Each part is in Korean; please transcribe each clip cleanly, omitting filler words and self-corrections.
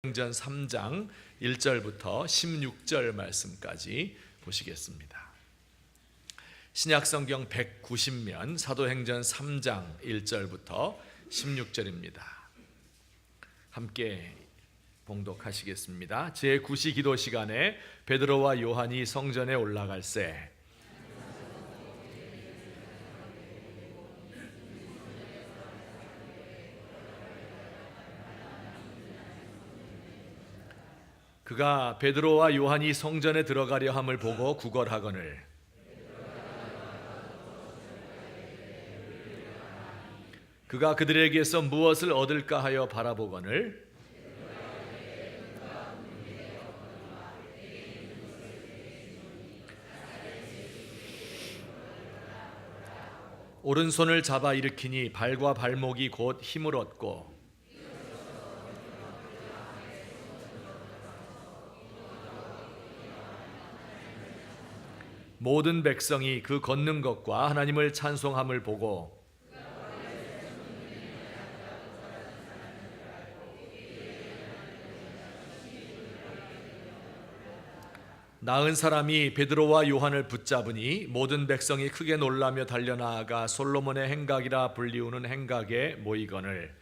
사도행전 3장 1절부터 16절 말씀까지 보시겠습니다. 신약성경 190면 사도행전 3장 1절부터 16절입니다. 함께 봉독하시겠습니다. 제9시 기도 시간에 베드로와 요한이 성전에 올라갈새 그가 베드로와 요한이 성전에 들어가려 함을 보고 구걸하거늘 그가 그들에게서 무엇을 얻을까 하여 바라보거늘 오른손을 잡아 일으키니 발과 발목이 곧 힘을 얻고 모든 백성이 그 걷는 것과 하나님을 찬송함을 보고 나은 사람이 베드로와 요한을 붙잡으니 모든 백성이 크게 놀라며 달려나아가 솔로몬의 행각이라 불리우는 행각에 모이거늘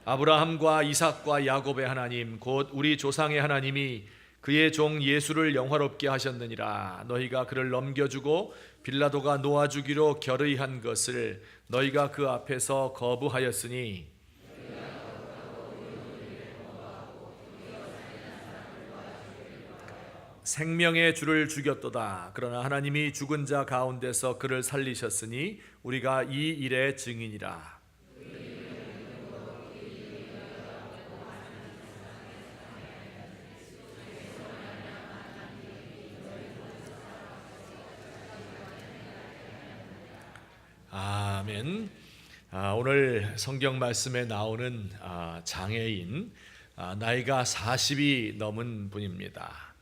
아브라함과 이삭과 야곱의 하나님 곧 우리 조상의 하나님이 그의 종 예수를 영화롭게 하셨느니라. 너희가 그를 넘겨주고 빌라도가 놓아주기로 결의한 것을 너희가 그 앞에서 거부하였으니 생명의 주를 죽였도다. 그러나 하나님이 죽은 자 가운데서 그를 살리셨으니 우리가 이 일의 증인이라. 아멘. 오늘 성경 말씀에 나오는 장애인, 나이가 40이 넘은 분입니다.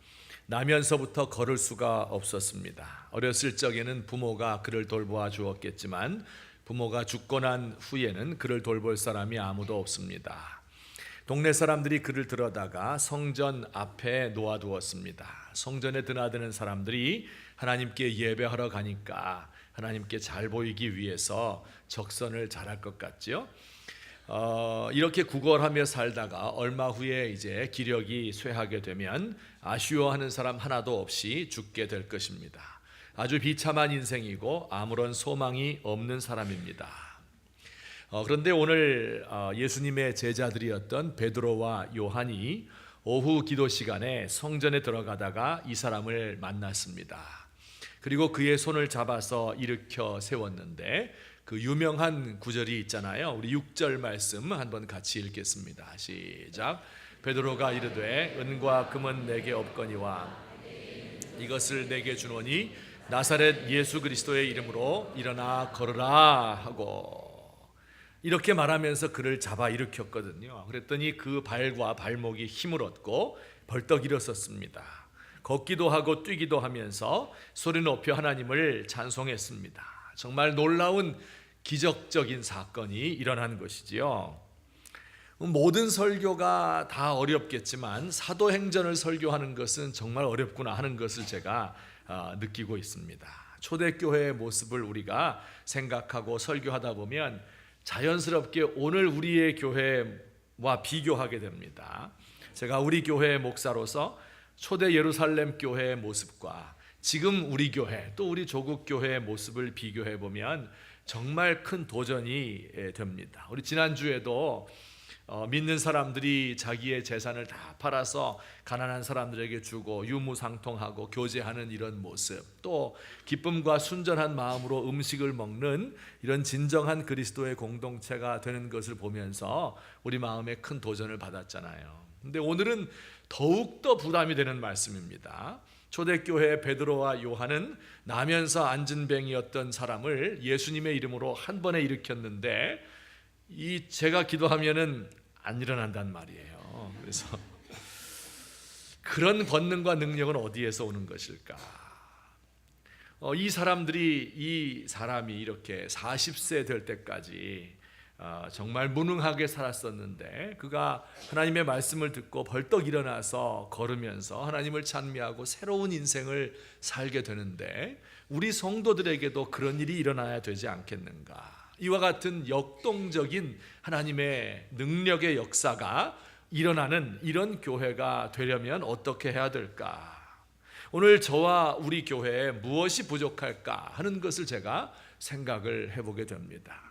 나면서부터 걸을 수가 없었습니다. 어렸을 적에는 부모가 그를 돌보아 주었겠지만 부모가 죽고 난 후에는 그를 돌볼 사람이 아무도 없습니다. 동네 사람들이 그를 들어다가 성전 앞에 놓아두었습니다. 성전에 드나드는 사람들이 하나님께 예배하러 가니까 하나님께 잘 보이기 위해서 적선을 잘할 것 같죠. 이렇게 구걸하며 살다가 얼마 후에 이제 기력이 쇠하게 되면 아쉬워하는 사람 하나도 없이 죽게 될 것입니다. 아주 비참한 인생이고 아무런 소망이 없는 사람입니다. 그런데 오늘 예수님의 제자들이었던 베드로와 요한이 오후 기도 시간에 성전에 들어가다가 이 사람을 만났습니다. 그리고 그의 손을 잡아서 일으켜 세웠는데 그 유명한 구절이 있잖아요. 우리 6절 말씀 한번 같이 읽겠습니다. 시작. 베드로가 이르되 은과 금은 내게 없거니와 이것을 내게 주노니 나사렛 예수 그리스도의 이름으로 일어나 걸으라 하고 이렇게 말하면서 그를 잡아 일으켰거든요. 그랬더니 그 발과 발목이 힘을 얻고 벌떡 일어섰습니다. 걷기도 하고 뛰기도 하면서 소리 높여 하나님을 찬송했습니다. 정말 놀라운 기적적인 사건이 일어난 것이지요. 모든 설교가 다 어렵겠지만 사도행전을 설교하는 것은 정말 어렵구나 하는 것을 제가 느끼고 있습니다. 초대교회의 모습을 우리가 생각하고 설교하다 보면 자연스럽게 오늘 우리의 교회와 비교하게 됩니다. 제가 우리 교회의 목사로서 초대 예루살렘 교회의 모습과 지금 우리 교회 또 우리 조국 교회의 모습을 비교해 보면 정말 큰 도전이 됩니다. 우리 지난주에도 믿는 사람들이 자기의 재산을 다 팔아서 가난한 사람들에게 주고 유무상통하고 교제하는 이런 모습, 또 기쁨과 순전한 마음으로 음식을 먹는 이런 진정한 그리스도의 공동체가 되는 것을 보면서 우리 마음에 큰 도전을 받았잖아요. 근데 오늘은 더욱더 부담이 되는 말씀입니다. 초대교회 베드로와 요한은 나면서 안진뱅이였던 사람을 예수님의 이름으로 한 번에 일으켰는데 제가 기도하면은 안 일어난단 말이에요. 그래서 그런 권능과 능력은 어디에서 오는 것일까? 이 사람이 이렇게 40세 될 때까지 정말 무능하게 살았었는데, 그가 하나님의 말씀을 듣고 벌떡 일어나서 걸으면서 하나님을 찬미하고 새로운 인생을 살게 되는데, 우리 성도들에게도 그런 일이 일어나야 되지 않겠는가? 이와 같은 역동적인 하나님의 능력의 역사가 일어나는 이런 교회가 되려면 어떻게 해야 될까? 오늘 저와 우리 교회에 무엇이 부족할까 하는 것을 제가 생각을 해보게 됩니다.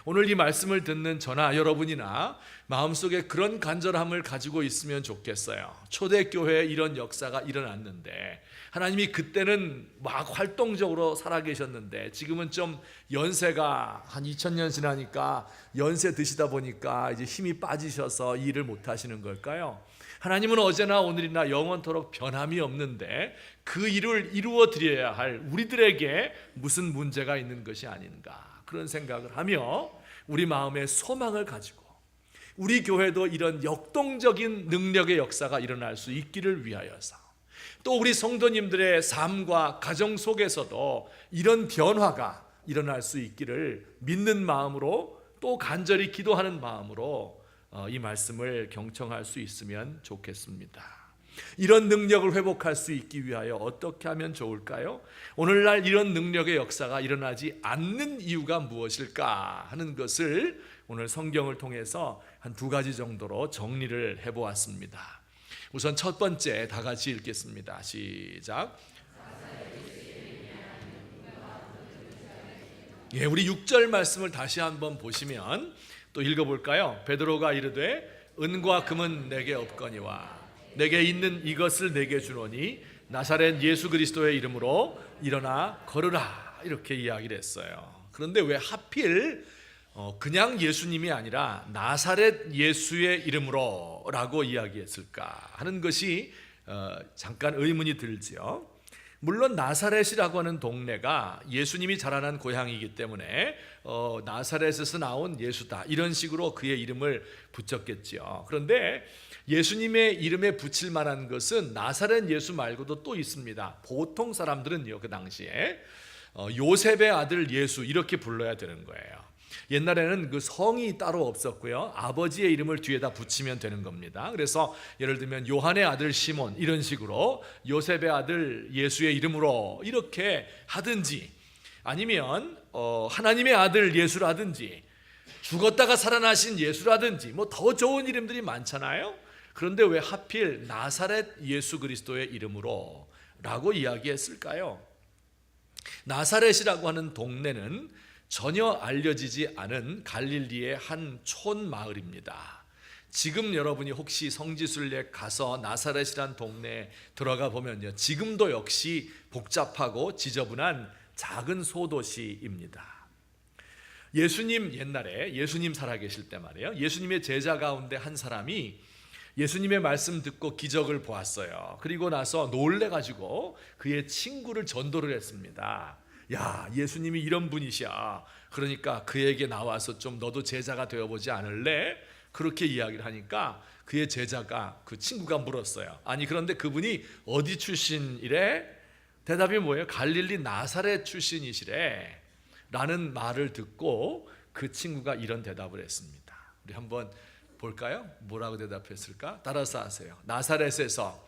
오늘 이 말씀을 듣는 저나 여러분이나 마음속에 그런 간절함을 가지고 있으면 좋겠어요. 초대교회에 이런 역사가 일어났는데, 하나님이 그때는 막 활동적으로 살아계셨는데, 지금은 좀 연세가 한 2000년 지나니까 연세 드시다 보니까 이제 힘이 빠지셔서 일을 못 하시는 걸까요? 하나님은 어제나 오늘이나 영원토록 변함이 없는데, 그 일을 이루어 드려야 할 우리들에게 무슨 문제가 있는 것이 아닌가, 그런 생각을 하며 우리 마음에 소망을 가지고 우리 교회도 이런 역동적인 능력의 역사가 일어날 수 있기를 위하여서, 또 우리 성도님들의 삶과 가정 속에서도 이런 변화가 일어날 수 있기를 믿는 마음으로, 또 간절히 기도하는 마음으로 이 말씀을 경청할 수 있으면 좋겠습니다. 이런 능력을 회복할 수 있기 위하여 어떻게 하면 좋을까요? 오늘날 이런 능력의 역사가 일어나지 않는 이유가 무엇일까 하는 것을 오늘 성경을 통해서 한 2가지 정도로 정리를 해보았습니다. 우선 첫 번째, 다 같이 읽겠습니다. 시작. 우리 6절 말씀을 다시 한번 보시면 또 읽어볼까요? 베드로가 이르되 은과 금은 내게 없거니와 내게 있는 이것을 내게 주노니 나사렛 예수 그리스도의 이름으로 일어나 걸으라, 이렇게 이야기를 했어요. 그런데 왜 하필 그냥 예수님이 아니라 나사렛 예수의 이름으로 라고 이야기했을까 하는 것이 잠깐 의문이 들지요. 물론 나사렛이라고 하는 동네가 예수님이 자라난 고향이기 때문에 나사렛에서 나온 예수다, 이런 식으로 그의 이름을 붙였겠죠. 그런데 예수님의 이름에 붙일 만한 것은 나사렛 예수 말고도 또 있습니다. 보통 사람들은요, 그 당시에 요셉의 아들 예수 이렇게 불러야 되는 거예요. 옛날에는 그 성이 따로 없었고요, 아버지의 이름을 뒤에다 붙이면 되는 겁니다. 그래서 예를 들면 요한의 아들 시몬, 이런 식으로 요셉의 아들 예수의 이름으로 이렇게 하든지, 아니면 하나님의 아들 예수라든지, 죽었다가 살아나신 예수라든지, 뭐 더 좋은 이름들이 많잖아요. 그런데 왜 하필 나사렛 예수 그리스도의 이름으로 라고 이야기했을까요? 나사렛이라고 하는 동네는 전혀 알려지지 않은 갈릴리의 한 촌 마을입니다. 지금 여러분이 혹시 성지순례 가서 나사렛이란 동네에 들어가 보면요, 지금도 역시 복잡하고 지저분한 작은 소도시입니다. 예수님, 옛날에 예수님 살아계실 때 말이에요, 예수님의 제자 가운데 한 사람이 예수님의 말씀 듣고 기적을 보았어요. 그리고 나서 놀래가지고 그의 친구를 전도를 했습니다. 야, 예수님이 이런 분이시야. 그러니까 그에게 나와서 좀 너도 제자가 되어보지 않을래? 그렇게 이야기를 하니까 그의 제자가, 그 친구가 물었어요. 아니, 그런데 그분이 어디 출신이래? 대답이 뭐예요? 갈릴리 나사렛 출신이시래 라는 말을 듣고 그 친구가 이런 대답을 했습니다. 우리 한번 볼까요? 뭐라고 대답했을까? 따라서 하세요. 나사렛에서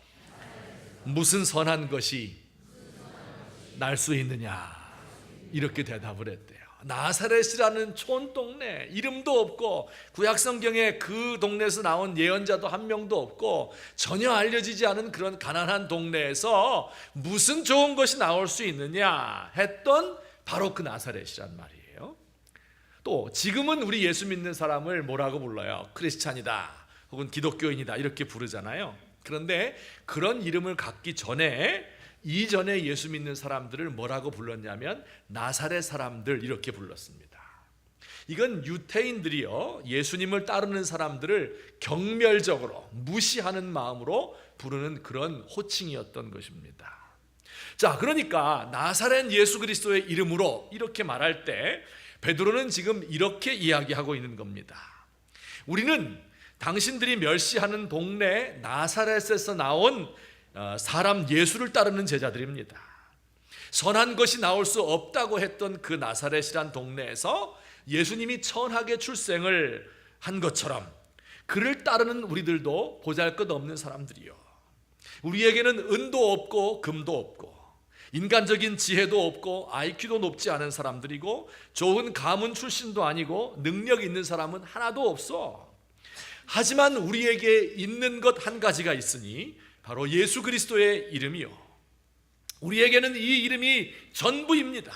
무슨 선한 것이 날 수 있느냐, 이렇게 대답을 했대요. 나사렛이라는 촌동네, 이름도 없고 구약성경에 그 동네에서 나온 예언자도 한 명도 없고 전혀 알려지지 않은 그런 가난한 동네에서 무슨 좋은 것이 나올 수 있느냐 했던 바로 그 나사렛이란 말이에요. 또 지금은 우리 예수 믿는 사람을 뭐라고 불러요? 크리스찬이다, 혹은 기독교인이다, 이렇게 부르잖아요. 그런데 그런 이름을 갖기 전에, 이전에 예수 믿는 사람들을 뭐라고 불렀냐면 나사렛 사람들, 이렇게 불렀습니다. 이건 유태인들이요, 예수님을 따르는 사람들을 경멸적으로 무시하는 마음으로 부르는 그런 호칭이었던 것입니다. 자, 그러니까 나사렛 예수 그리스도의 이름으로 이렇게 말할 때 베드로는 지금 이렇게 이야기하고 있는 겁니다. 우리는 당신들이 멸시하는 동네 나사렛에서 나온 사람 예수를 따르는 제자들입니다. 선한 것이 나올 수 없다고 했던 그 나사렛이란 동네에서 예수님이 천하게 출생을 한 것처럼 그를 따르는 우리들도 보잘것없는 사람들이요, 우리에게는 은도 없고 금도 없고 인간적인 지혜도 없고 IQ도 높지 않은 사람들이고 좋은 가문 출신도 아니고 능력 있는 사람은 하나도 없어. 하지만 우리에게 있는 것 한 가지가 있으니 바로 예수 그리스도의 이름이요, 우리에게는 이 이름이 전부입니다.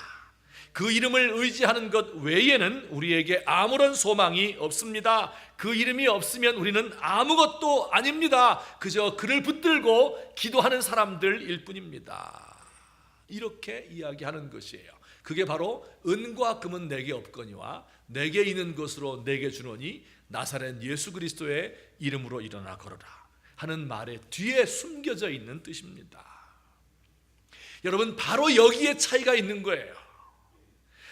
그 이름을 의지하는 것 외에는 우리에게 아무런 소망이 없습니다. 그 이름이 없으면 우리는 아무것도 아닙니다. 그저 그를 붙들고 기도하는 사람들일 뿐입니다. 이렇게 이야기하는 것이에요. 그게 바로 은과 금은 내게 없거니와 내게 있는 것으로 내게 주노니 나사렛 예수 그리스도의 이름으로 일어나 걸어라 하는 말의 뒤에 숨겨져 있는 뜻입니다. 여러분, 바로 여기에 차이가 있는 거예요.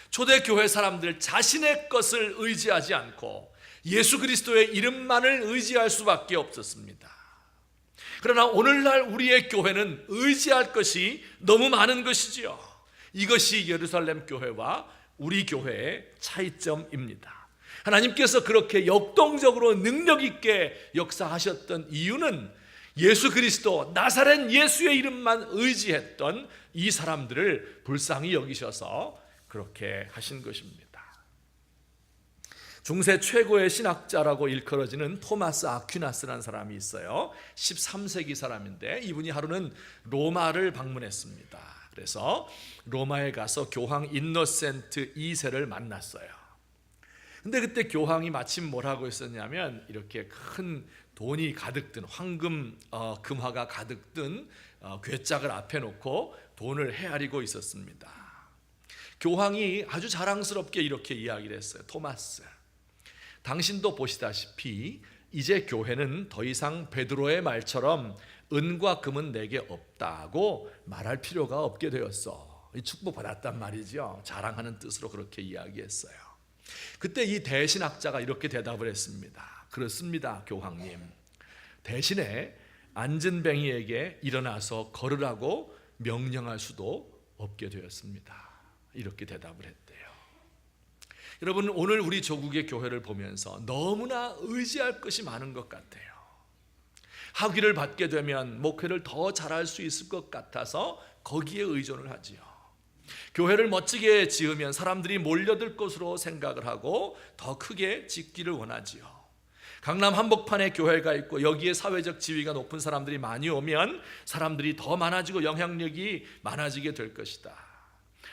초대교회 사람들 자신의 것을 의지하지 않고 예수 그리스도의 이름만을 의지할 수밖에 없었습니다. 그러나 오늘날 우리의 교회는 의지할 것이 너무 많은 것이지요. 이것이 예루살렘 교회와 우리 교회의 차이점입니다. 하나님께서 그렇게 역동적으로 능력 있게 역사하셨던 이유는 예수 그리스도 나사렛 예수의 이름만 의지했던 이 사람들을 불쌍히 여기셔서 그렇게 하신 것입니다. 중세 최고의 신학자라고 일컬어지는 토마스 아퀴나스라는 사람이 있어요. 13세기 사람인데 이분이 하루는 로마를 방문했습니다. 그래서 로마에 가서 교황 인노센트 2세를 만났어요. 근데 그때 교황이 마침 뭐라고 했었냐면, 이렇게 큰 돈이 가득 든 황금 금화가 가득 든 괴짝을 앞에 놓고 돈을 헤아리고 있었습니다. 교황이 아주 자랑스럽게 이렇게 이야기를 했어요. 토마스, 당신도 보시다시피 이제 교회는 더 이상 베드로의 말처럼 은과 금은 내게 없다고 말할 필요가 없게 되었어. 축복받았단 말이죠. 자랑하는 뜻으로 그렇게 이야기했어요. 그때 이 대신학자가 이렇게 대답을 했습니다. 그렇습니다, 교황님. 대신에 안진뱅이에게 일어나서 걸으라고 명령할 수도 없게 되었습니다. 이렇게 대답을 했대요. 여러분, 오늘 우리 조국의 교회를 보면서 너무나 의지할 것이 많은 것 같아요. 학위를 받게 되면 목회를 더 잘할 수 있을 것 같아서 거기에 의존을 하지요. 교회를 멋지게 지으면 사람들이 몰려들 것으로 생각을 하고 더 크게 짓기를 원하지요. 강남 한복판에 교회가 있고 여기에 사회적 지위가 높은 사람들이 많이 오면 사람들이 더 많아지고 영향력이 많아지게 될 것이다.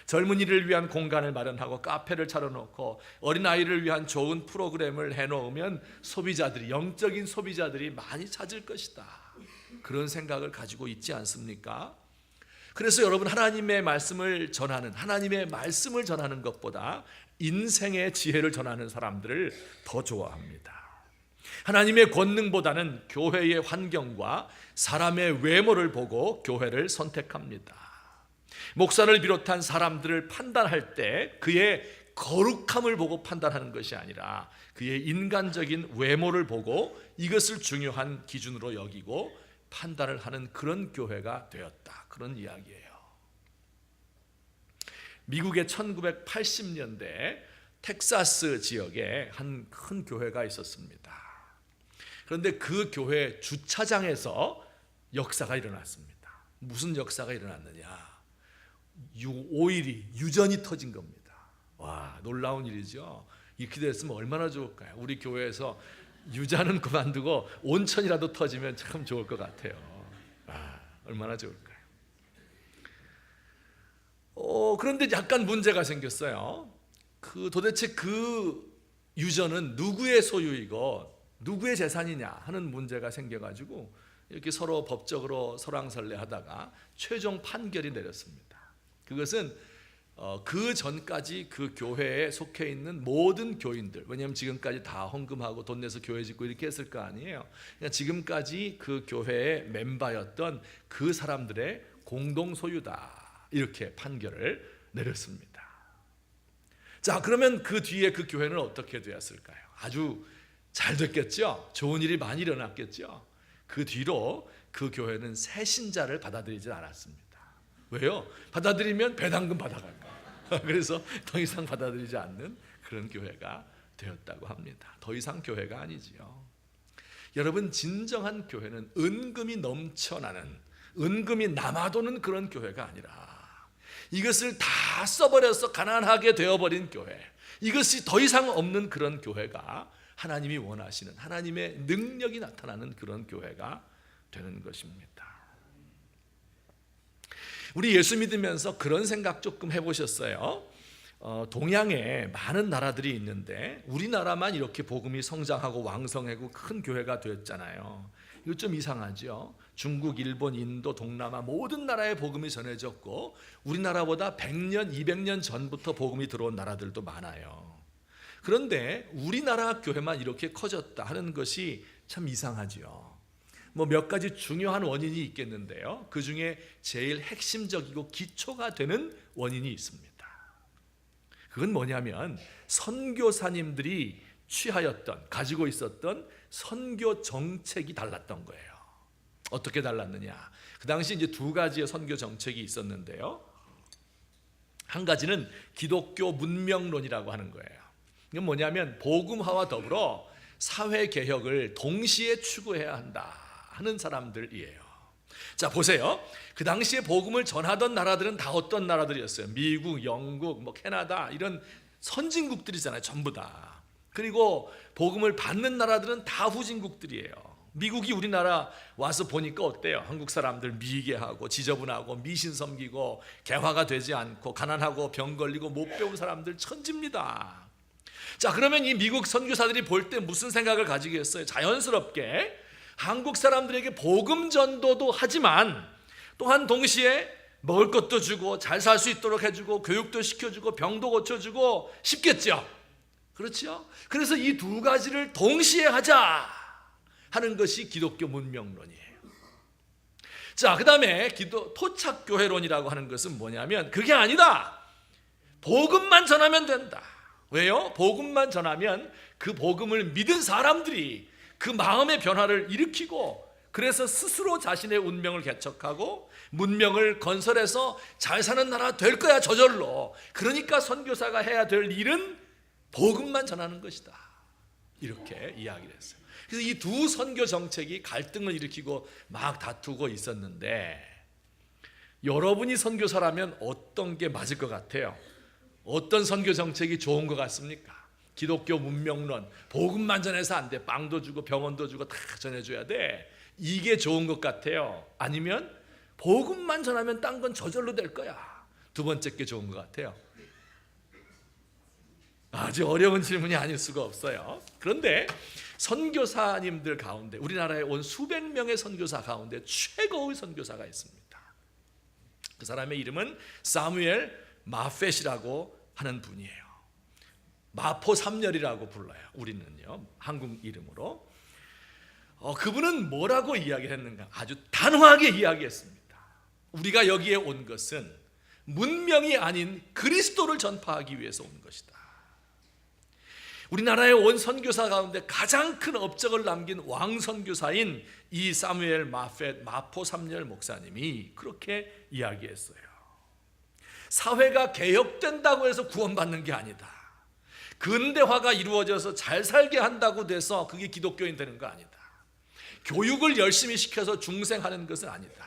젊은이를 위한 공간을 마련하고 카페를 차려놓고 어린아이를 위한 좋은 프로그램을 해놓으면 소비자들이, 영적인 소비자들이 많이 찾을 것이다. 그런 생각을 가지고 있지 않습니까? 그래서 여러분, 하나님의 말씀을 전하는 것보다 인생의 지혜를 전하는 사람들을 더 좋아합니다. 하나님의 권능보다는 교회의 환경과 사람의 외모를 보고 교회를 선택합니다. 목사를 비롯한 사람들을 판단할 때 그의 거룩함을 보고 판단하는 것이 아니라 그의 인간적인 외모를 보고 이것을 중요한 기준으로 여기고 판단을 하는 그런 교회가 되었다. 그런 이야기예요. 미국의 1980년대 텍사스 지역에 한 큰 교회가 있었습니다. 그런데 그 교회 주차장에서 역사가 일어났습니다. 무슨 역사가 일어났느냐? 5.1이 유전이 터진 겁니다. 와, 놀라운 일이죠. 이렇게 됐으면 얼마나 좋을까요? 우리 교회에서 유자는 그만두고 온천이라도 터지면 참 좋을 것 같아요. 와, 얼마나 좋을까요? 그런데 약간 문제가 생겼어요. 도대체 그 유전은 누구의 소유이고 누구의 재산이냐 하는 문제가 생겨가지고 이렇게 서로 법적으로 설왕설래하다가 최종 판결이 내렸습니다. 그것은 그 전까지 그 교회에 속해 있는 모든 교인들, 왜냐하면 지금까지 다 헌금하고 돈 내서 교회 짓고 이렇게 했을 거 아니에요. 그러니까 지금까지 그 교회의 멤버였던 그 사람들의 공동 소유다, 이렇게 판결을 내렸습니다. 자, 그러면 그 뒤에 그 교회는 어떻게 되었을까요? 아주 잘 됐겠죠. 좋은 일이 많이 일어났겠죠. 그 뒤로 그 교회는 새 신자를 받아들이지 않았습니다. 왜요? 받아들이면 배당금 받아갈까. 그래서 더 이상 받아들이지 않는 그런 교회가 되었다고 합니다. 더 이상 교회가 아니지요. 여러분, 진정한 교회는 은금이 넘쳐나는, 은금이 남아도는 그런 교회가 아니라 이것을 다 써버려서 가난하게 되어버린 교회, 이것이 더 이상 없는 그런 교회가 하나님이 원하시는, 하나님의 능력이 나타나는 그런 교회가 되는 것입니다. 우리 예수 믿으면서 그런 생각 조금 해보셨어요? 동양에 많은 나라들이 있는데 우리나라만 이렇게 복음이 성장하고 왕성하고 큰 교회가 되었잖아요. 이거 좀 이상하죠? 중국, 일본, 인도, 동남아 모든 나라에 복음이 전해졌고 우리나라보다 100년, 200년 전부터 복음이 들어온 나라들도 많아요. 그런데 우리나라 교회만 이렇게 커졌다 하는 것이 참 이상하죠. 몇 가지 중요한 원인이 있겠는데요. 그 중에 제일 핵심적이고 기초가 되는 원인이 있습니다. 그건 뭐냐면 선교사님들이 가지고 있었던 선교 정책이 달랐던 거예요. 어떻게 달랐느냐? 그 당시 이제 두 가지의 선교 정책이 있었는데요. 한 가지는 기독교 문명론이라고 하는 거예요. 이건 뭐냐면 복음화와 더불어 사회 개혁을 동시에 추구해야 한다 하는 사람들이에요. 자, 보세요. 그 당시에 복음을 전하던 나라들은 다 어떤 나라들이었어요? 미국, 영국, 캐나다 이런 선진국들이잖아요. 전부 다. 그리고 복음을 받는 나라들은 다 후진국들이에요. 미국이 우리나라 와서 보니까 어때요? 한국 사람들 미개하고 지저분하고 미신 섬기고 개화가 되지 않고 가난하고 병 걸리고 못 배운 사람들 천지입니다. 자, 그러면 이 미국 선교사들이 볼 때 무슨 생각을 가지겠어요? 자연스럽게 한국 사람들에게 복음 전도도 하지만 또한 동시에 먹을 것도 주고 잘 살 수 있도록 해주고 교육도 시켜주고 병도 고쳐주고 싶겠죠. 그렇죠? 그래서 이 두 가지를 동시에 하자 하는 것이 기독교 문명론이에요. 자, 그 다음에 토착교회론이라고 하는 것은 뭐냐면 그게 아니다. 복음만 전하면 된다. 왜요? 복음만 전하면 그 복음을 믿은 사람들이 그 마음의 변화를 일으키고 그래서 스스로 자신의 운명을 개척하고 문명을 건설해서 잘 사는 나라 될 거야 저절로. 그러니까 선교사가 해야 될 일은 복음만 전하는 것이다. 이렇게 이야기를 했어요. 그래서 이 두 선교 정책이 갈등을 일으키고 막 다투고 있었는데 여러분이 선교사라면 어떤 게 맞을 것 같아요? 어떤 선교 정책이 좋은 것 같습니까? 기독교 문명론, 복음만 전해서 안 돼. 빵도 주고 병원도 주고 다 전해줘야 돼. 이게 좋은 것 같아요? 아니면 복음만 전하면 딴 건 저절로 될 거야. 두 번째 게 좋은 것 같아요? 아주 어려운 질문이 아닐 수가 없어요. 그런데 선교사님들 가운데 우리나라에 온 수백 명의 선교사 가운데 최고의 선교사가 있습니다. 그 사람의 이름은 사무엘 마펫이라고 하는 분이에요. 마포 삼열이라고 불러요. 우리는요, 한국 이름으로. 그분은 뭐라고 이야기했는가? 아주 단호하게 이야기했습니다. 우리가 여기에 온 것은 문명이 아닌 그리스도를 전파하기 위해서 온 것이다. 우리나라에 온 선교사 가운데 가장 큰 업적을 남긴 왕선교사인 이 사무엘 마펫 마포 삼열 목사님이 그렇게 이야기했어요. 사회가 개혁된다고 해서 구원받는 게 아니다. 근대화가 이루어져서 잘 살게 한다고 돼서 그게 기독교인 되는 거 아니다. 교육을 열심히 시켜서 중생하는 것은 아니다.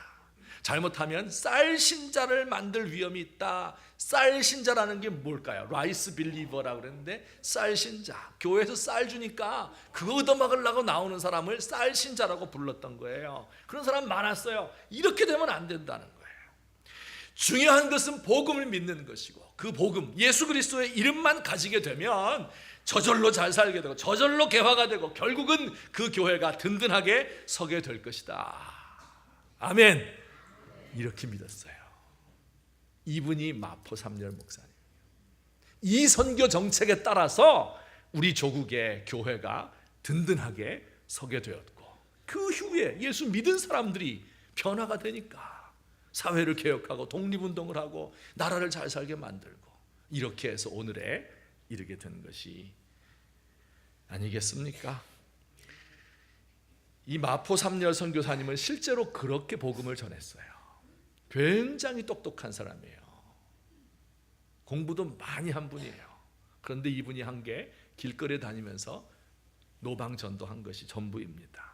잘못하면 쌀 신자를 만들 위험이 있다. 쌀 신자라는 게 뭘까요? 라이스 빌리버라고 그랬는데 쌀 신자. 교회에서 쌀 주니까 그거 얻어먹으려고 나오는 사람을 쌀 신자라고 불렀던 거예요. 그런 사람 많았어요. 이렇게 되면 안 된다는 거예요. 중요한 것은 복음을 믿는 것이고 그 복음, 예수 그리스도의 이름만 가지게 되면 저절로 잘 살게 되고 저절로 개화가 되고 결국은 그 교회가 든든하게 서게 될 것이다. 아멘. 이렇게 믿었어요. 이분이 마포 삼열 목사님. 이 선교 정책에 따라서 우리 조국의 교회가 든든하게 서게 되었고 그 후에 예수 믿은 사람들이 변화가 되니까 사회를 개혁하고 독립운동을 하고 나라를 잘 살게 만들고 이렇게 해서 오늘에 이르게 된 것이 아니겠습니까? 이 마포 삼열 선교사님은 실제로 그렇게 복음을 전했어요. 굉장히 똑똑한 사람이에요. 공부도 많이 한 분이에요. 그런데 이분이 한 게 길거리에 다니면서 노방전도한 것이 전부입니다.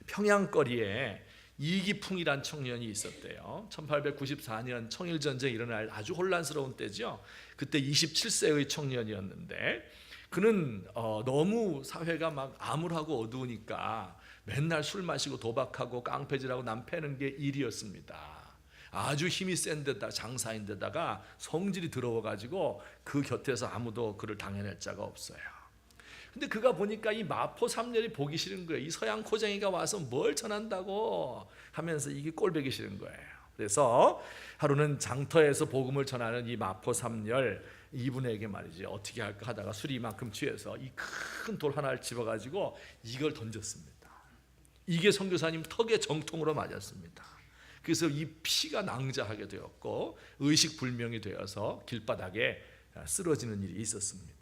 평양거리에 이기풍이란 청년이 있었대요. 1894년 청일전쟁이 일어날 아주 혼란스러운 때죠. 그때 27세의 청년이었는데 그는 너무 사회가 막 암울하고 어두우니까 맨날 술 마시고 도박하고 깡패질하고 남 패는 게 일이었습니다. 아주 힘이 센 데다 장사인데다가 성질이 더러워가지고 그 곁에서 아무도 그를 당해낼 자가 없어요. 근데 그가 보니까 이 마포 삼열이 보기 싫은 거예요. 이 서양 코쟁이가 와서 뭘 전한다고 하면서 이게 꼴보기 싫은 거예요. 그래서 하루는 장터에서 복음을 전하는 이 마포 삼열 이분에게 말이지 어떻게 할까 하다가 술이 이만큼 취해서 이 큰 돌 하나를 집어가지고 이걸 던졌습니다. 이게 선교사님 턱에 정통으로 맞았습니다. 그래서 이 피가 낭자하게 되었고 의식불명이 되어서 길바닥에 쓰러지는 일이 있었습니다.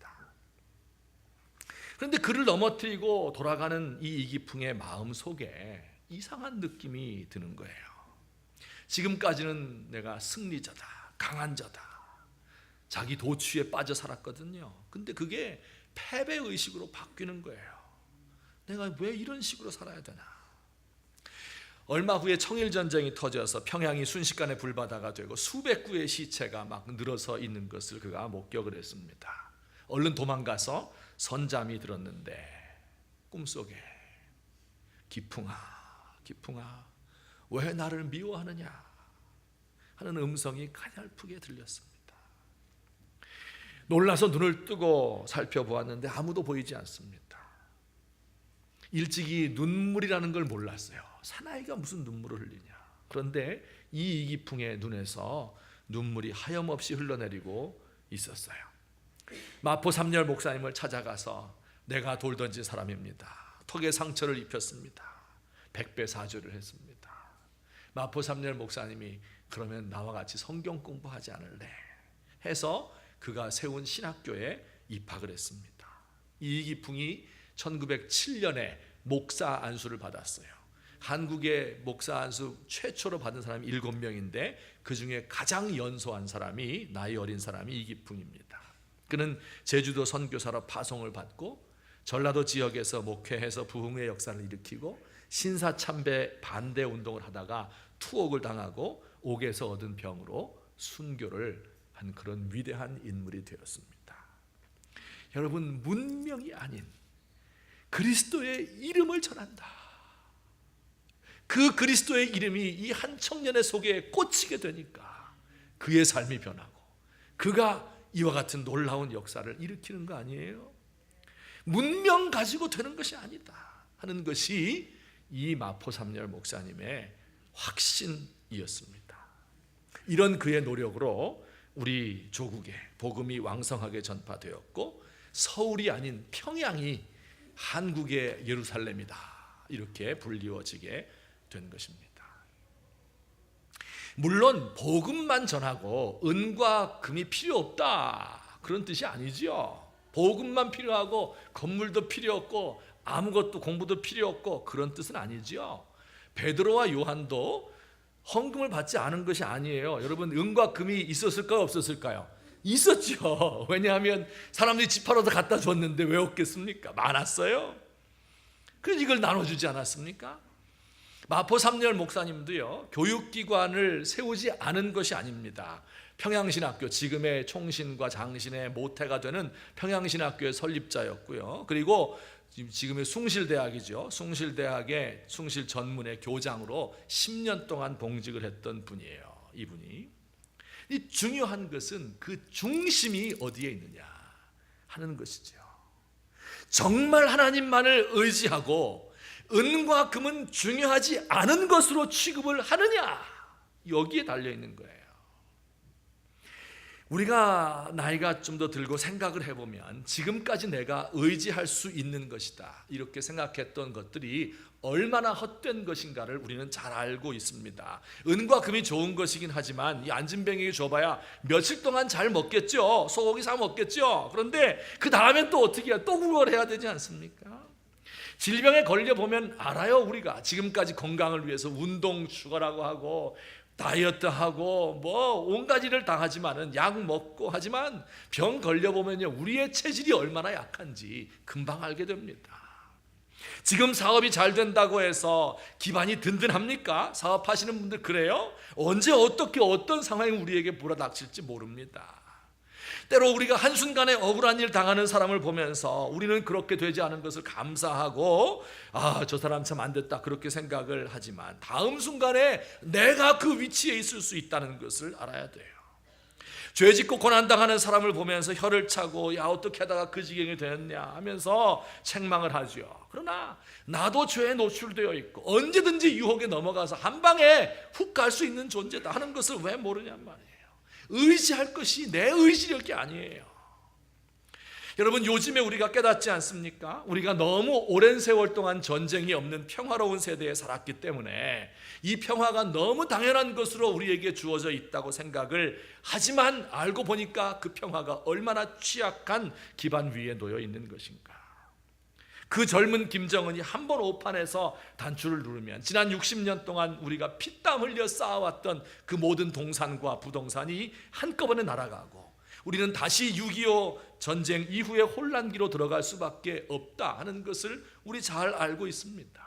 그런데 그를 넘어뜨리고 돌아가는 이 이기풍의 마음 속에 이상한 느낌이 드는 거예요. 지금까지는 내가 승리자다, 강한 자다, 자기 도취에 빠져 살았거든요. 근데 그게 패배의식으로 바뀌는 거예요. 내가 왜 이런 식으로 살아야 되나. 얼마 후에 청일전쟁이 터져서 평양이 순식간에 불바다가 되고 수백 구의 시체가 막 늘어서 있는 것을 그가 목격을 했습니다. 얼른 도망가서 선잠이 들었는데 꿈속에 기풍아 기풍아 왜 나를 미워하느냐 하는 음성이 가냘프게 들렸습니다. 놀라서 눈을 뜨고 살펴보았는데 아무도 보이지 않습니다. 일찍이 눈물이라는 걸 몰랐어요. 사나이가 무슨 눈물을 흘리냐. 그런데 이 이기풍의 눈에서 눈물이 하염없이 흘러내리고 있었어요. 마포 삼열 목사님을 찾아가서 내가 돌 던진 사람입니다. 턱에 상처를 입혔습니다. 백배사죄를 했습니다. 마포 삼열 목사님이 그러면 나와 같이 성경 공부하지 않을래 해서 그가 세운 신학교에 입학을 했습니다. 이기풍이 1907년에 목사 안수를 받았어요. 한국의 목사 안수 최초로 받은 사람이 7명인데 그 중에 가장 연소한 사람이 나이 어린 사람이 이기풍입니다. 그는 제주도 선교사로 파송을 받고 전라도 지역에서 목회해서 부흥의 역사를 일으키고 신사참배 반대 운동을 하다가 투옥을 당하고 옥에서 얻은 병으로 순교를 한 그런 위대한 인물이 되었습니다. 여러분, 문명이 아닌 그리스도의 이름을 전한다. 그 그리스도의 이름이 이 한 청년의 속에 꽂히게 되니까 그의 삶이 변하고 그가 이와 같은 놀라운 역사를 일으키는 거 아니에요? 문명 가지고 되는 것이 아니다 하는 것이 이 마포 삼열 목사님의 확신이었습니다. 이런 그의 노력으로 우리 조국에 복음이 왕성하게 전파되었고 서울이 아닌 평양이 한국의 예루살렘이다 이렇게 불리워지게 된 것입니다. 물론 복음만 전하고 은과 금이 필요 없다 그런 뜻이 아니지요. 복음만 필요하고 건물도 필요 없고 아무것도 공부도 필요 없고 그런 뜻은 아니지요. 베드로와 요한도 헌금을 받지 않은 것이 아니에요. 여러분, 은과 금이 있었을까요? 없었을까요? 있었죠. 왜냐하면 사람들이 집 팔아서 갖다 줬는데 왜 없겠습니까? 많았어요. 그래서 이걸 나눠주지 않았습니까? 마포 삼열 목사님도요, 교육기관을 세우지 않은 것이 아닙니다. 평양신학교, 지금의 총신과 장신의 모태가 되는 평양신학교의 설립자였고요. 그리고 지금의 숭실대학이죠. 숭실대학의 숭실전문의 교장으로 10년 동안 봉직을 했던 분이에요. 이분이. 이 중요한 것은 그 중심이 어디에 있느냐 하는 것이죠. 정말 하나님만을 의지하고 은과 금은 중요하지 않은 것으로 취급을 하느냐, 여기에 달려있는 거예요. 우리가 나이가 좀 더 들고 생각을 해보면 지금까지 내가 의지할 수 있는 것이다 이렇게 생각했던 것들이 얼마나 헛된 것인가를 우리는 잘 알고 있습니다. 은과 금이 좋은 것이긴 하지만 이 안진뱅이에게 줘봐야 며칠 동안 잘 먹겠죠. 소고기 사 먹겠죠. 그런데 그 다음엔 또 어떻게 해야, 또 구걸해야 되지 않습니까? 질병에 걸려보면 알아요. 우리가 지금까지 건강을 위해서 운동 추가라고 하고 다이어트하고 뭐 온갖 일을 다 하지만은 약 먹고 하지만 병 걸려보면요, 우리의 체질이 얼마나 약한지 금방 알게 됩니다. 지금 사업이 잘 된다고 해서 기반이 든든합니까? 사업하시는 분들 그래요? 언제 어떻게 어떤 상황이 우리에게 몰아닥칠지 모릅니다. 때로 우리가 한순간에 억울한 일 당하는 사람을 보면서 우리는 그렇게 되지 않은 것을 감사하고 저 사람 참 안 됐다 그렇게 생각을 하지만 다음 순간에 내가 그 위치에 있을 수 있다는 것을 알아야 돼요. 죄 짓고 고난당하는 사람을 보면서 혀를 차고 야 어떻게 하다가 그 지경이 되었냐 하면서 책망을 하죠. 그러나 나도 죄에 노출되어 있고 언제든지 유혹에 넘어가서 한 방에 훅 갈 수 있는 존재다 하는 것을 왜 모르냔 말이에요. 의지할 것이 내 의지력이 아니에요. 여러분, 요즘에 우리가 깨닫지 않습니까? 우리가 너무 오랜 세월 동안 전쟁이 없는 평화로운 세대에 살았기 때문에 이 평화가 너무 당연한 것으로 우리에게 주어져 있다고 생각을 하지만 알고 보니까 그 평화가 얼마나 취약한 기반 위에 놓여 있는 것인가. 그 젊은 김정은이 한 번 오판에서 단추를 누르면 지난 60년 동안 우리가 피땀 흘려 쌓아왔던 그 모든 동산과 부동산이 한꺼번에 날아가고 우리는 다시 6.25 전쟁 이후의 혼란기로 들어갈 수밖에 없다 하는 것을 우리 잘 알고 있습니다.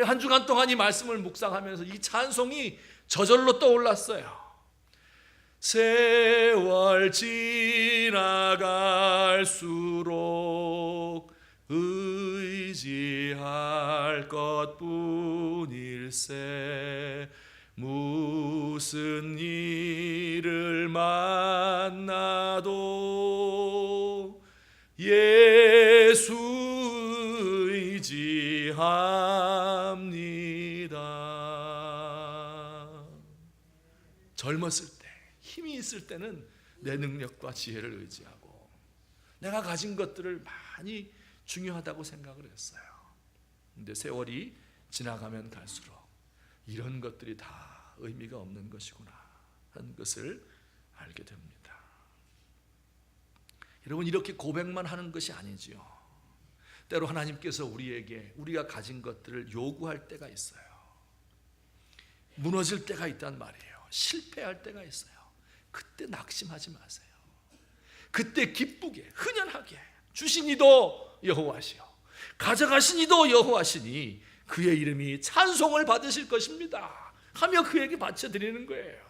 한 주간 동안 이 말씀을 묵상하면서 이 찬송이 저절로 떠올랐어요. 세월 지나갈수록 의지할 것뿐일세 무슨 일을 만나도 예수 의지합니다. 젊었을 때 힘이 있을 때는 내 능력과 지혜를 의지하고 내가 가진 것들을 많이 중요하다고 생각을 했어요. 근데 세월이 지나가면 갈수록 이런 것들이 다 의미가 없는 것이구나 하는 것을 알게 됩니다. 여러분, 이렇게 고백만 하는 것이 아니지요. 때로 하나님께서 우리에게 우리가 가진 것들을 요구할 때가 있어요. 무너질 때가 있단 말이에요. 실패할 때가 있어요. 그때 낙심하지 마세요. 그때 기쁘게 흔연하게 주신 이도 여호와시요 가져가신 이도 여호와시니 그의 이름이 찬송을 받으실 것입니다 하며 그에게 바쳐드리는 거예요.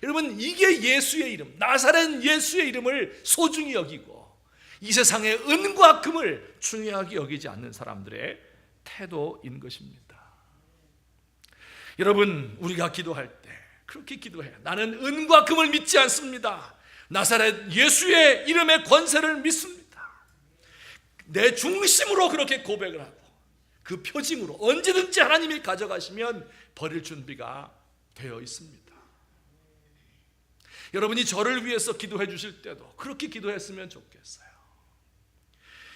여러분, 이게 예수의 이름, 나사렛 예수의 이름을 소중히 여기고 이 세상의 은과 금을 중요하게 여기지 않는 사람들의 태도인 것입니다. 여러분, 우리가 기도할 때 그렇게 기도해요. 나는 은과 금을 믿지 않습니다. 나사렛 예수의 이름의 권세를 믿습니다. 내 중심으로 그렇게 고백을 하고 그 표징으로 언제든지 하나님이 가져가시면 버릴 준비가 되어 있습니다. 여러분이 저를 위해서 기도해 주실 때도 그렇게 기도했으면 좋겠어요.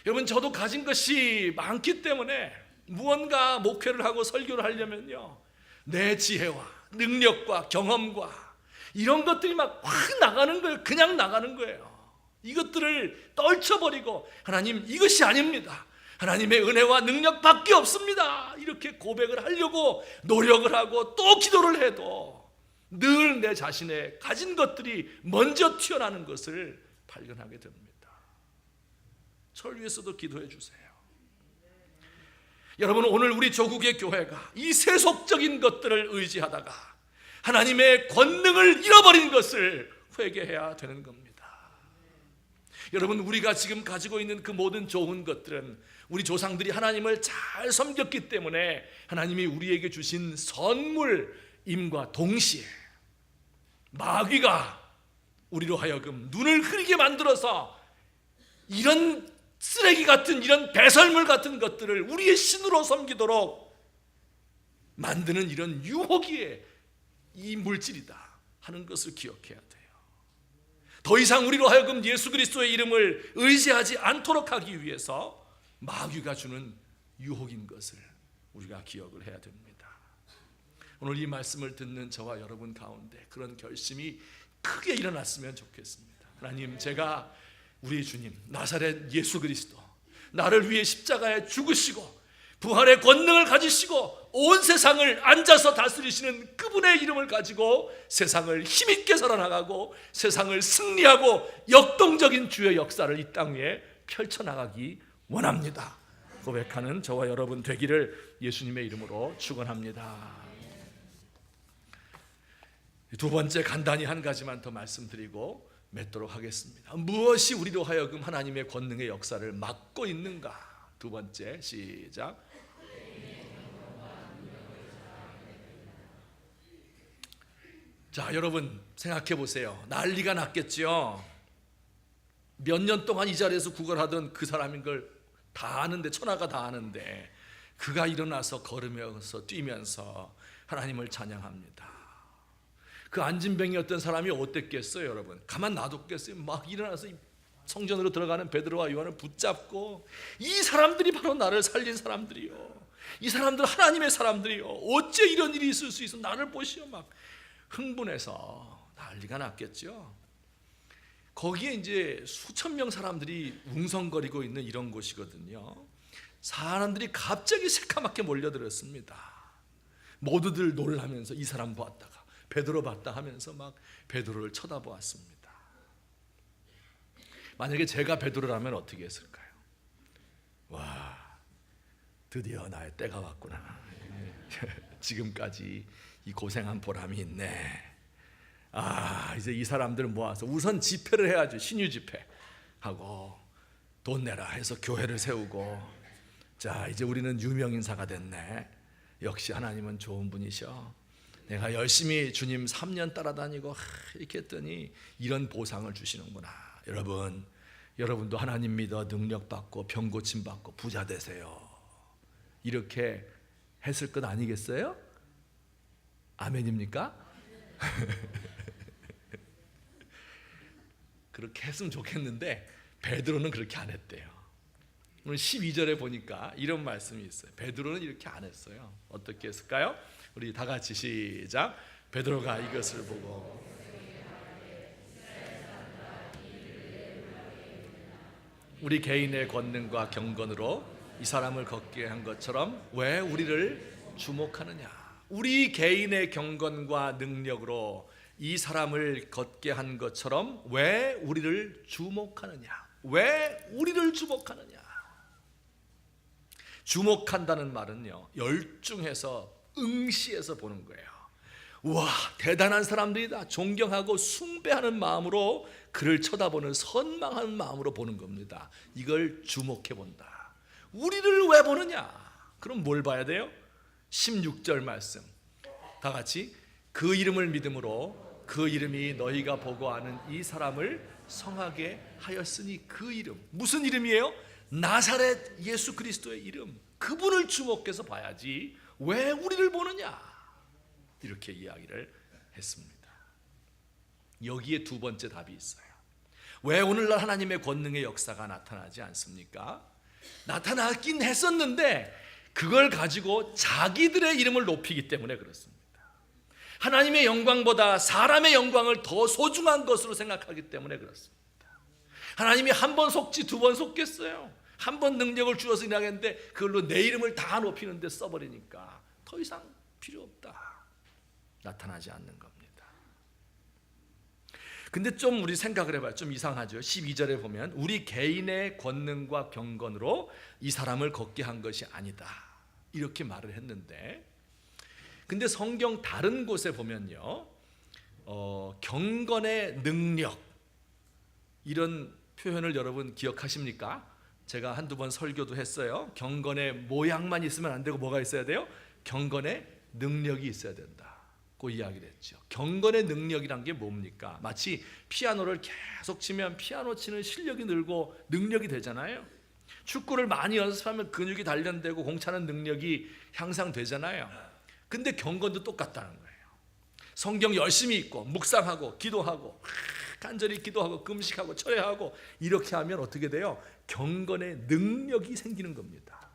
여러분, 저도 가진 것이 많기 때문에 무언가 목회를 하고 설교를 하려면요, 내 지혜와 능력과 경험과 이런 것들이 막 확 나가는 거예요. 그냥 나가는 거예요. 이것들을 떨쳐버리고 하나님, 이것이 아닙니다. 하나님의 은혜와 능력밖에 없습니다. 이렇게 고백을 하려고 노력을 하고 또 기도를 해도 늘 내 자신의 가진 것들이 먼저 튀어나오는 것을 발견하게 됩니다. 저를 위해서도 기도해 주세요. 여러분, 오늘 우리 조국의 교회가 이 세속적인 것들을 의지하다가 하나님의 권능을 잃어버린 것을 회개해야 되는 겁니다. 여러분, 우리가 지금 가지고 있는 그 모든 좋은 것들은 우리 조상들이 하나님을 잘 섬겼기 때문에 하나님이 우리에게 주신 선물임과 동시에 마귀가 우리로 하여금 눈을 흐리게 만들어서 이런 쓰레기 같은, 이런 배설물 같은 것들을 우리의 신으로 섬기도록 만드는 이런 유혹이 이 물질이다 하는 것을 기억해야 돼요. 더 이상 우리로 하여금 예수 그리스도의 이름을 의지하지 않도록 하기 위해서 마귀가 주는 유혹인 것을 우리가 기억을 해야 됩니다. 오늘 이 말씀을 듣는 저와 여러분 가운데 그런 결심이 크게 일어났으면 좋겠습니다. 하나님, 제가 우리 주님 나사렛 예수 그리스도, 나를 위해 십자가에 죽으시고 부활의 권능을 가지시고 온 세상을 앉아서 다스리시는 그분의 이름을 가지고 세상을 힘있게 살아나가고 세상을 승리하고 역동적인 주의 역사를 이 땅 위에 펼쳐나가기 원합니다. 고백하는 저와 여러분 되기를 예수님의 이름으로 축원합니다. 두 번째, 간단히 한 가지만 더 말씀드리고 맺도록 하겠습니다. 무엇이 우리로 하여금 하나님의 권능의 역사를 막고 있는가? 두 번째, 시작. 자, 여러분 생각해 보세요. 난리가 났겠죠. 몇 년 동안 이 자리에서 구걸하던 그 사람인 걸 다 아는데, 천하가 다 아는데 그가 일어나서 걸으면서 뛰면서 하나님을 찬양합니다. 그 안진뱅이였던 사람이 어땠겠어요, 여러분? 가만 놔뒀겠어요? 막 일어나서 성전으로 들어가는 베드로와 요한을 붙잡고, 이 사람들이 바로 나를 살린 사람들이요, 이 사람들 하나님의 사람들이요, 어째 이런 일이 있을 수 있어, 나를 보시오. 막 흥분해서 난리가 났겠죠. 거기에 이제 수천 명 사람들이 웅성거리고 있는 이런 곳이거든요. 사람들이 갑자기 새카맣게 몰려들었습니다. 모두들 놀라면서 이 사람 보았다가 베드로 봤다 하면서 막 베드로를 쳐다보았습니다. 만약에 제가 베드로라면 어떻게 했을까요? 와, 드디어 나의 때가 왔구나. 지금까지 이 고생한 보람이 있네. 이제 이 사람들 모아서 우선 집회를 해야죠. 신유 집회 하고 돈 내라 해서 교회를 세우고, 자, 이제 우리는 유명인사가 됐네. 역시 하나님은 좋은 분이셔. 내가 열심히 주님 3년 따라다니고 이렇게 했더니 이런 보상을 주시는구나. 여러분도 하나님 믿어 능력 받고 병 고침 받고 부자 되세요. 이렇게 했을 것 아니겠어요? 아멘입니까? 그렇게 했으면 좋겠는데 베드로는 그렇게 안 했대요. 오늘 12절에 보니까 이런 말씀이 있어요. 베드로는 이렇게 안 했어요. 어떻게 했을까요? 우리 다 같이 시작. 베드로가 이것을 보고 우리 개인의 권능과 경건으로 이 사람을 걷게 한 것처럼 왜 우리를 주목하느냐? 우리 개인의 경건과 능력으로 이 사람을 걷게 한 것처럼 왜 우리를 주목하느냐? 왜 우리를 주목하느냐? 주목한다는 말은요, 열중해서 응시해서 보는 거예요. 와, 대단한 사람들이다. 존경하고 숭배하는 마음으로 그를 쳐다보는, 선망하는 마음으로 보는 겁니다. 이걸 주목해 본다. 우리를 왜 보느냐? 그럼 뭘 봐야 돼요? 16절 말씀 다 같이. 그 이름을 믿음으로 그 이름이 너희가 보고 아는 이 사람을 성하게 하였으니, 그 이름, 무슨 이름이에요? 나사렛 예수 그리스도의 이름. 그분을 주목해서 봐야지 왜 우리를 보느냐? 이렇게 이야기를 했습니다. 여기에 두 번째 답이 있어요. 왜 오늘날 하나님의 권능의 역사가 나타나지 않습니까? 나타나긴 했었는데 그걸 가지고 자기들의 이름을 높이기 때문에 그렇습니다. 하나님의 영광보다 사람의 영광을 더 소중한 것으로 생각하기 때문에 그렇습니다. 하나님이 한 번 속지 두 번 속겠어요? 한 번 능력을 주어서 일하겠는데 그걸로 내 이름을 다 높이는데 써버리니까 더 이상 필요 없다. 나타나지 않는 겁니다. 근데 좀 우리 생각을 해봐요. 좀 이상하죠. 12절에 보면 우리 개인의 권능과 경건으로 이 사람을 걷게 한 것이 아니다, 이렇게 말을 했는데, 근데 성경 다른 곳에 보면요, 경건의 능력, 이런 표현을 여러분 기억하십니까? 제가 한두 번 설교도 했어요. 경건의 모양만 있으면 안 되고 뭐가 있어야 돼요? 경건의 능력이 있어야 된다고 이야기를 했죠. 경건의 능력이란 게 뭡니까? 마치 피아노를 계속 치면 피아노 치는 실력이 늘고 능력이 되잖아요. 축구를 많이 연습하면 근육이 단련되고 공 차는 능력이 향상되잖아요. 근데 경건도 똑같다는 거예요. 성경 열심히 읽고 묵상하고 기도하고 간절히 기도하고 금식하고 철회하고 이렇게 하면 어떻게 돼요? 경건의 능력이 생기는 겁니다.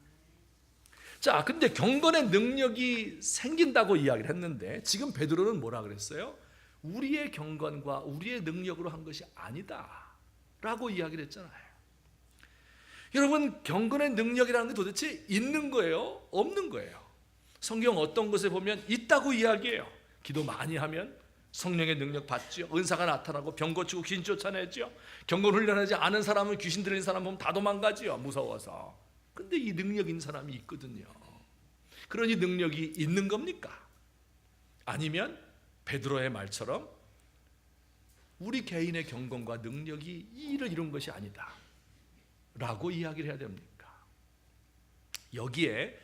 자, 근데 경건의 능력이 생긴다고 이야기를 했는데 지금 베드로는 뭐라 그랬어요? 우리의 경건과 우리의 능력으로 한 것이 아니다 라고 이야기를 했잖아요. 여러분, 경건의 능력이라는 게 도대체 있는 거예요? 없는 거예요? 성경 어떤 곳에 보면 있다고 이야기해요. 기도 많이 하면 성령의 능력 받죠. 은사가 나타나고 병 고치고 귀신 쫓아내죠. 경건 훈련하지 않은 사람은 귀신 들린 사람 보면 다 도망가지요, 무서워서. 근데 이 능력 있는 사람이 있거든요. 그러니 능력이 있는 겁니까? 아니면 베드로의 말처럼 우리 개인의 경건과 능력이 이를 이룬 것이 아니다 라고 이야기를 해야 됩니까? 여기에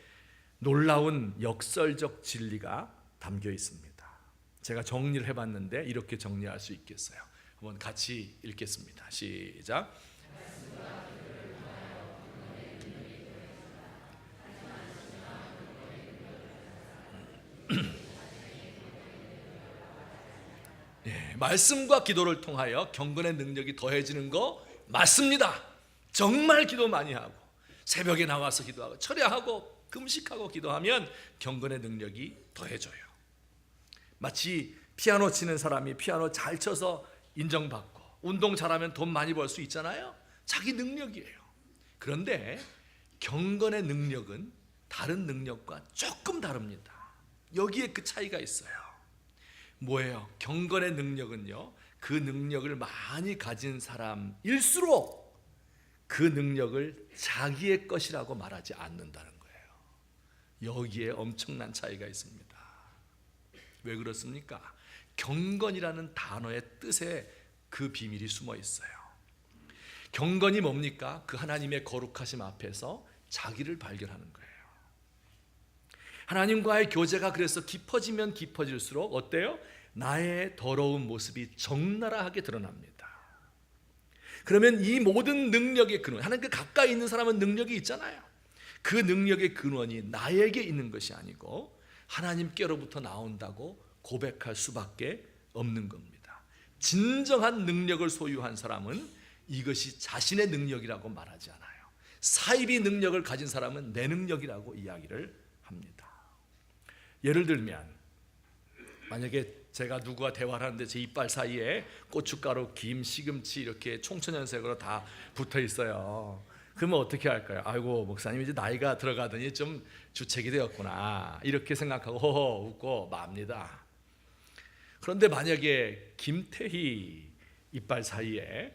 놀라운 역설적 진리가 담겨 있습니다. 제가 정리를 해봤는데 이렇게 정리할 수 있겠어요. 한번 같이 읽겠습니다. 시작. 네, 말씀과 기도를 통하여 경건의 능력이 더해지는 거 맞습니다. 정말 기도 많이 하고 새벽에 나와서 기도하고 철야하고 금식하고 기도하면 경건의 능력이 더해져요. 마치 피아노 치는 사람이 피아노 잘 쳐서 인정받고 운동 잘하면 돈 많이 벌 수 있잖아요. 자기 능력이에요. 그런데 경건의 능력은 다른 능력과 조금 다릅니다. 여기에 그 차이가 있어요. 뭐예요? 경건의 능력은요, 그 능력을 많이 가진 사람일수록 그 능력을 자기의 것이라고 말하지 않는다는 거예요. 여기에 엄청난 차이가 있습니다. 왜 그렇습니까? 경건이라는 단어의 뜻에 그 비밀이 숨어 있어요. 경건이 뭡니까? 그 하나님의 거룩하심 앞에서 자기를 발견하는 거예요. 하나님과의 교제가 그래서 깊어지면 깊어질수록 어때요? 나의 더러운 모습이 적나라하게 드러납니다. 그러면 이 모든 능력의 근원, 하나님께 가까이 있는 사람은 능력이 있잖아요. 그 능력의 근원이 나에게 있는 것이 아니고 하나님께로부터 나온다고 고백할 수밖에 없는 겁니다. 진정한 능력을 소유한 사람은 이것이 자신의 능력이라고 말하지 않아요. 사이비 능력을 가진 사람은 내 능력이라고 이야기를 합니다. 예를 들면 만약에 제가 누구와 대화를 하는데 제 이빨 사이에 고춧가루, 김, 시금치 이렇게 총천연색으로 다 붙어 있어요. 그러면 어떻게 할까요? 아이고, 목사님 이제 나이가 들어가더니 좀 주책이 되었구나 이렇게 생각하고 호호 웃고 맙니다. 그런데 만약에 김태희 이빨 사이에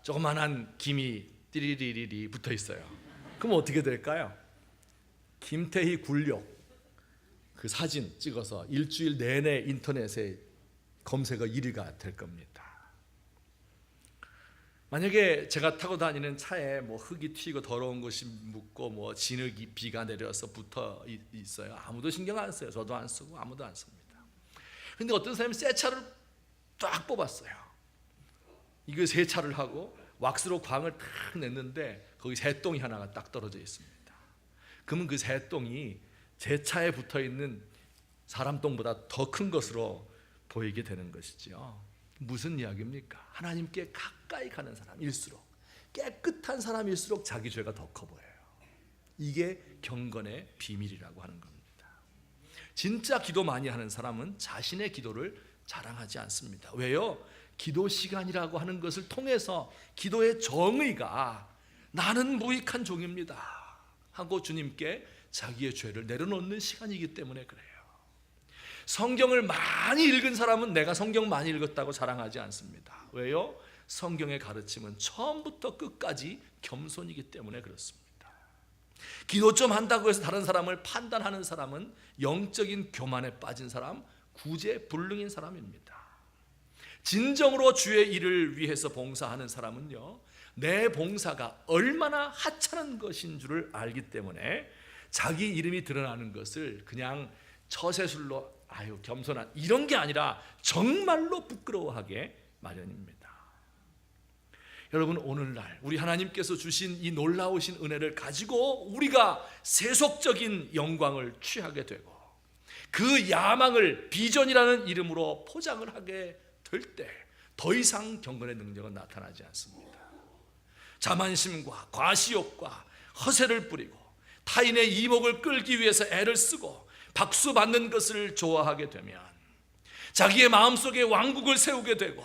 조그만한 김이 띠리리리리 붙어 있어요. 그럼 어떻게 될까요? 김태희 굴욕 그 사진 찍어서 일주일 내내 인터넷에 검색어 1위가 될 겁니다. 만약에 제가 타고 다니는 차에 뭐 흙이 튀고 더러운 것이 묻고 뭐 진흙이 비가 내려서 붙어 있어요. 아무도 신경 안 써요. 저도 안 쓰고 아무도 안 씁니다. 근데 어떤 사람이 새 차를 딱 뽑았어요. 이거 세차를 하고 왁스로 광을 탁 냈는데 거기 새똥이 하나가 딱 떨어져 있습니다. 그러면 그 새똥이 제 차에 붙어있는 사람 똥보다 더 큰 것으로 보이게 되는 것이죠. 무슨 이야기입니까? 하나님께 가까이 가는 사람일수록, 깨끗한 사람일수록 자기 죄가 더 커 보여요. 이게 경건의 비밀이라고 하는 겁니다. 진짜 기도 많이 하는 사람은 자신의 기도를 자랑하지 않습니다. 왜요? 기도 시간이라고 하는 것을 통해서 기도의 정의가 나는 무익한 종입니다 하고 주님께 자기의 죄를 내려놓는 시간이기 때문에 그래요. 성경을 많이 읽은 사람은 내가 성경 많이 읽었다고 자랑하지 않습니다. 왜요? 성경의 가르침은 처음부터 끝까지 겸손이기 때문에 그렇습니다. 기도 좀 한다고 해서 다른 사람을 판단하는 사람은 영적인 교만에 빠진 사람, 구제불능인 사람입니다. 진정으로 주의 일을 위해서 봉사하는 사람은요, 내 봉사가 얼마나 하찮은 것인 줄을 알기 때문에 자기 이름이 드러나는 것을 그냥 처세술로 아유 겸손한 이런 게 아니라 정말로 부끄러워하게 마련입니다. 여러분, 오늘날 우리 하나님께서 주신 이 놀라우신 은혜를 가지고 우리가 세속적인 영광을 취하게 되고 그 야망을 비전이라는 이름으로 포장을 하게 될 때 더 이상 경건의 능력은 나타나지 않습니다. 자만심과 과시욕과 허세를 부리고 타인의 이목을 끌기 위해서 애를 쓰고 박수 받는 것을 좋아하게 되면 자기의 마음속에 왕국을 세우게 되고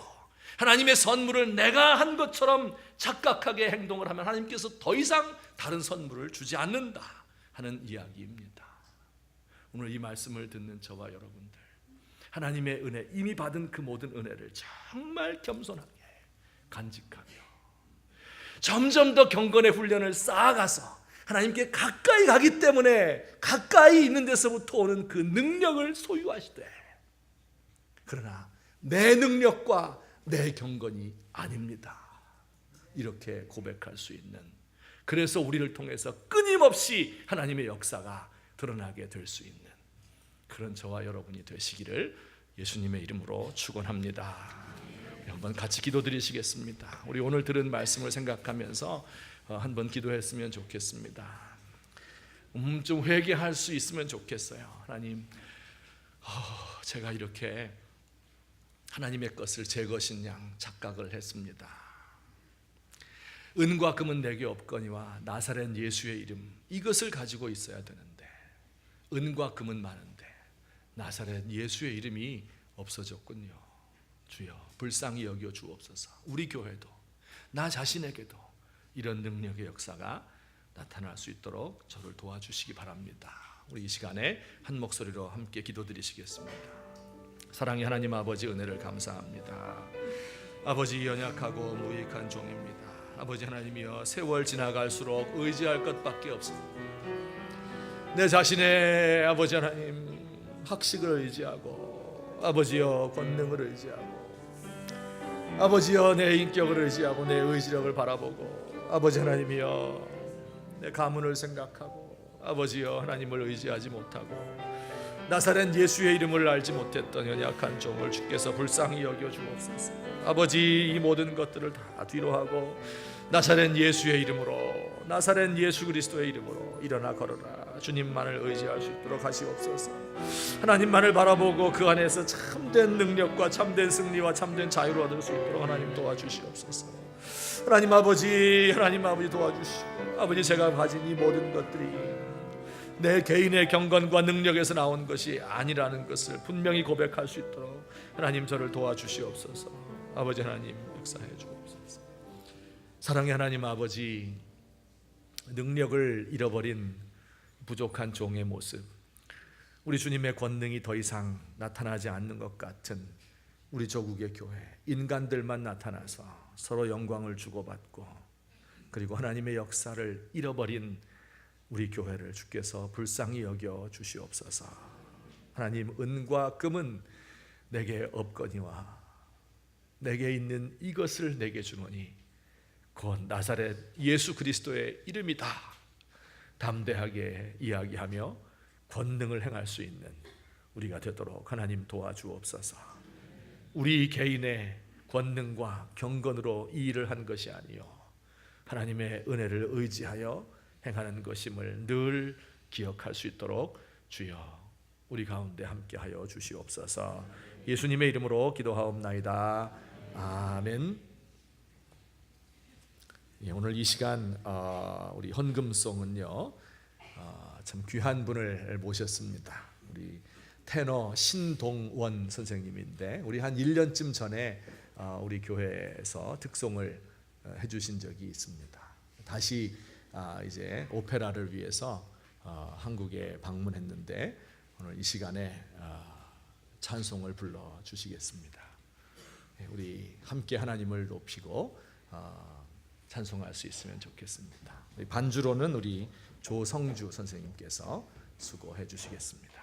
하나님의 선물을 내가 한 것처럼 착각하게 행동을 하면 하나님께서 더 이상 다른 선물을 주지 않는다 하는 이야기입니다. 오늘 이 말씀을 듣는 저와 여러분들, 하나님의 은혜, 이미 받은 그 모든 은혜를 정말 겸손하게 간직하며 점점 더 경건의 훈련을 쌓아가서 하나님께 가까이 가기 때문에 가까이 있는 데서부터 오는 그 능력을 소유하시되, 그러나 내 능력과 내 경건이 아닙니다, 이렇게 고백할 수 있는, 그래서 우리를 통해서 끊임없이 하나님의 역사가 드러나게 될 수 있는 그런 저와 여러분이 되시기를 예수님의 이름으로 축원합니다. 우리 한번 같이 기도드리시겠습니다. 우리 오늘 들은 말씀을 생각하면서 한번 기도했으면 좋겠습니다. 좀 회개할 수 있으면 좋겠어요. 하나님, 제가 이렇게 하나님의 것을 제 것인 양 착각을 했습니다. 은과 금은 내게 없거니와 나사렛 예수의 이름, 이것을 가지고 있어야 되는데 은과 금은 많은데 나사렛 예수의 이름이 없어졌군요. 주여 불쌍히 여겨 주옵소서. 우리 교회도 나 자신에게도 이런 능력의 역사가 나타날 수 있도록 저를 도와주시기 바랍니다. 우리 이 시간에 한 목소리로 함께 기도드리시겠습니다. 사랑의 하나님 아버지, 은혜를 감사합니다. 아버지, 연약하고 무익한 종입니다. 아버지 하나님이여, 세월 지나갈수록 의지할 것밖에 없습니다. 내 자신의 아버지 하나님 학식을 의지하고, 아버지여 권능을 의지하고, 아버지여 내 인격을 의지하고 내 의지력을 바라보고, 아버지 하나님이여 내 가문을 생각하고, 아버지여 하나님을 의지하지 못하고 나사렛 예수의 이름을 알지 못했던 연약한 종을 주께서 불쌍히 여겨 주옵소서. 아버지, 이 모든 것들을 다 뒤로하고 나사렛 예수의 이름으로, 나사렛 예수 그리스도의 이름으로 일어나 걸어라. 주님만을 의지할 수 있도록 하시옵소서. 하나님만을 바라보고 그 안에서 참된 능력과 참된 승리와 참된 자유를 얻을 수 있도록 하나님 도와주시옵소서. 하나님 아버지 도와주시고, 아버지 제가 가진 이 모든 것들이 내 개인의 경건과 능력에서 나온 것이 아니라는 것을 분명히 고백할 수 있도록 하나님 저를 도와주시옵소서. 아버지 하나님 역사해 주옵소서. 사랑의 하나님 아버지, 능력을 잃어버린 부족한 종의 모습, 우리 주님의 권능이 더 이상 나타나지 않는 것 같은 우리 조국의 교회, 인간들만 나타나서 서로 영광을 주고받고, 그리고 하나님의 역사를 잃어버린 우리 교회를 주께서 불쌍히 여겨 주시옵소서. 하나님, 은과 금은 내게 없거니와 내게 있는 이것을 내게 주노니 곧 나사렛 예수 그리스도의 이름이다. 담대하게 이야기하며 권능을 행할 수 있는 우리가 되도록 하나님 도와주옵소서. 우리 개인의 권능과 경건으로 이 일을 한 것이 아니요 하나님의 은혜를 의지하여 행하는 것임을 늘 기억할 수 있도록 주여 우리 가운데 함께하여 주시옵소서. 예수님의 이름으로 기도하옵나이다. 아멘. 오늘 이 시간 우리 헌금송은요 참 귀한 분을 모셨습니다. 우리 테너 신동원 선생님인데, 우리 한 1년쯤 전에 우리 교회에서 특송을 해주신 적이 있습니다. 다시 이제 오페라를 위해서 한국에 방문했는데 오늘 이 시간에 찬송을 불러 주시겠습니다. 우리 함께 하나님을 높이고 찬송할 수 있으면 좋겠습니다. 반주로는 우리 조성주 선생님께서 수고해 주시겠습니다.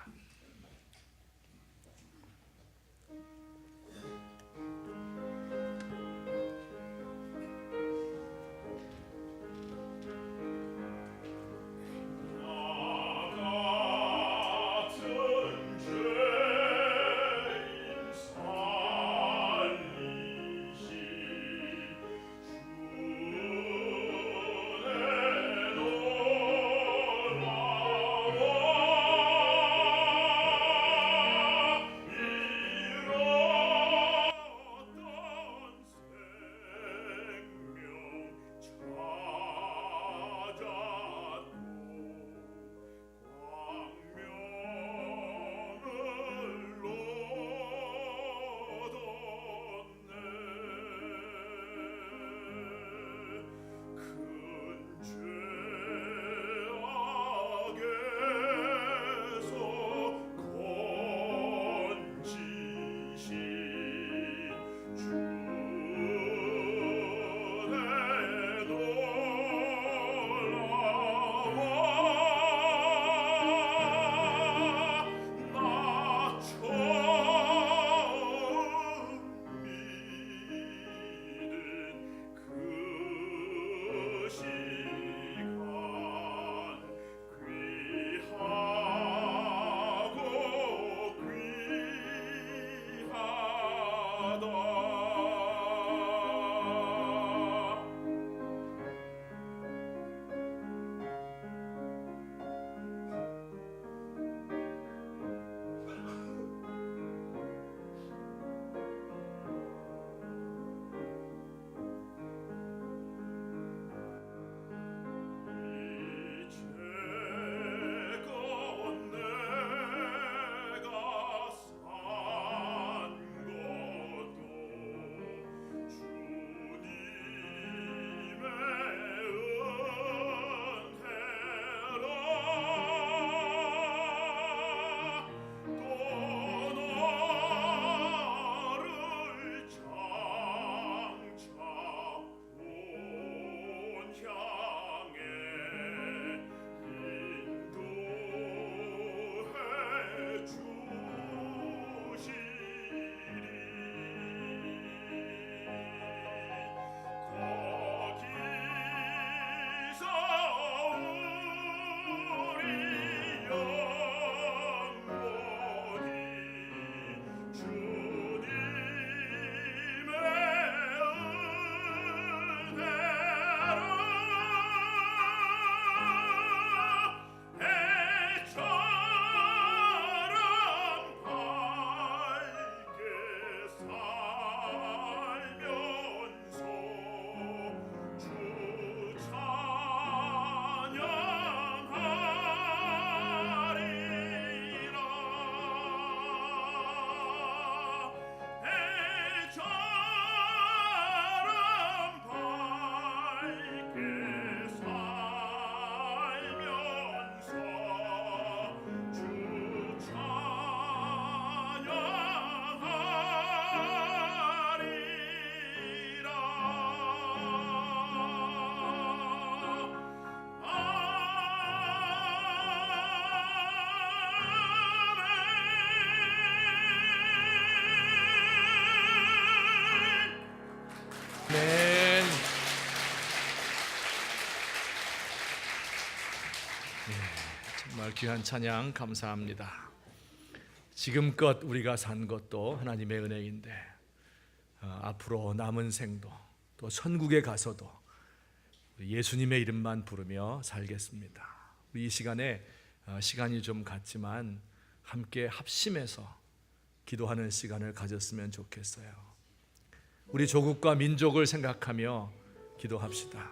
아멘. 정말 귀한 찬양 감사합니다. 지금껏 우리가 산 것도 하나님의 은혜인데 앞으로 남은 생도 또 천국에 가서도 예수님의 이름만 부르며 살겠습니다. 우리 이 시간에 시간이 좀 갔지만 함께 합심해서 기도하는 시간을 가졌으면 좋겠어요. 우리 조국과 민족을 생각하며 기도합시다.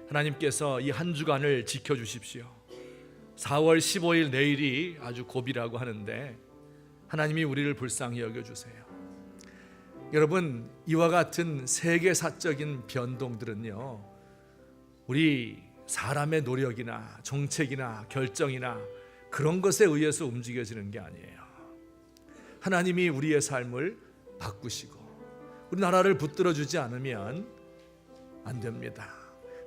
하나님께서 이 한 주간을 지켜주십시오. 4월 15일 내일이 아주 고비라고 하는데 하나님이 우리를 불쌍히 여겨주세요. 여러분, 이와 같은 세계사적인 변동들은요, 우리 사람의 노력이나 정책이나 결정이나 그런 것에 의해서 움직여지는 게 아니에요. 하나님이 우리의 삶을 바꾸시고 우리 나라를 붙들어주지 않으면 안 됩니다.